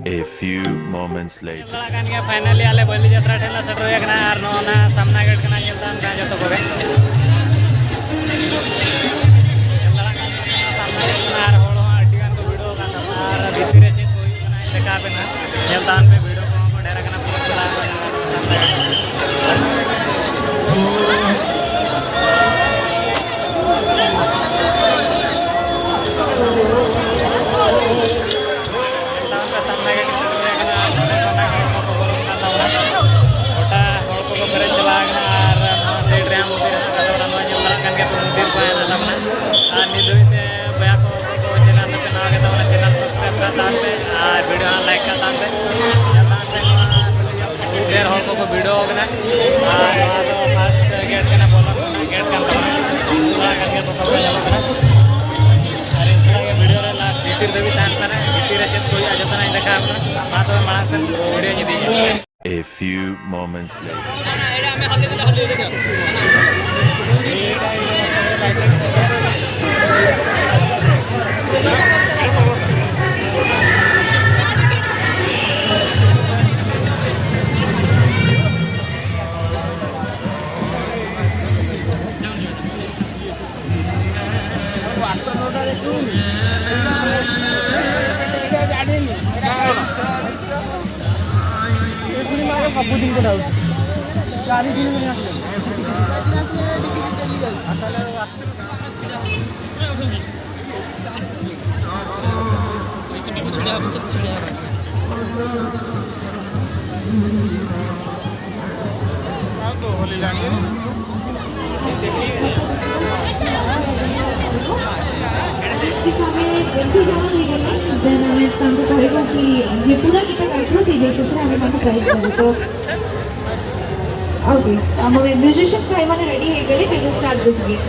A few moments later. Finally, ale Bali Jatra thela setro ekna ar no na samna gate kana nyeltan ka joto koge. Samna gate kana ar holo adi kan ko video kan ar bhitire chet koi kana dekha bena nyeltan pe video ko dera kana post kala samna gate. Video होगा fast gate के ना बोला gate का करके तो कब जाना अरे इंस्टा के वीडियो रे लास्ट टीचर देवी तान पर टीचर चेक कोई आ जाता नहीं देखा आपने बात में मानस वीडियो नहीं दी। A few moments later. दिन को डाल 4 दिन में पूरा okay, musicians ready we will start this game.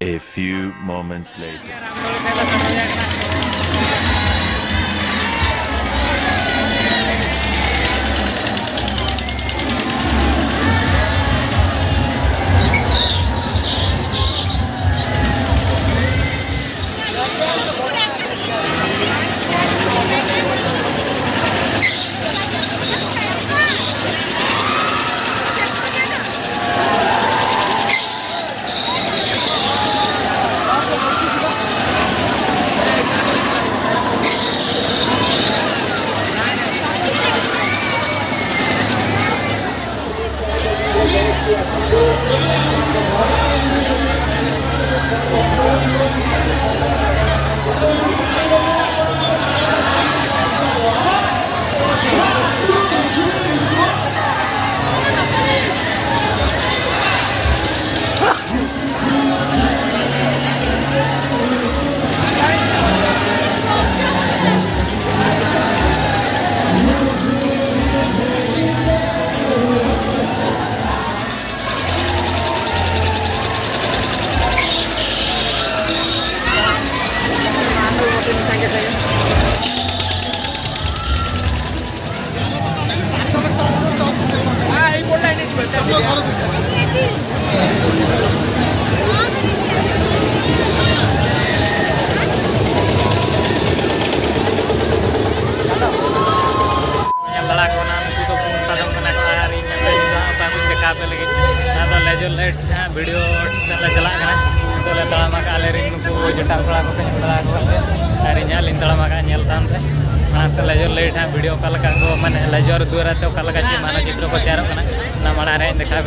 A few moments later. A few moments later. ᱥᱟᱸᱜᱮ ᱥᱟᱸᱜᱮ এই কোনটা নিয়ে लेजर लाइट वीडियो से चला तो तड़ामा नुकू जटा कड़ा को तड़ा और तड़ामा से लेजर लाइट वीडियो को माने लेजर द्वारा चे मानचित्र को तैयार माड़ा देखा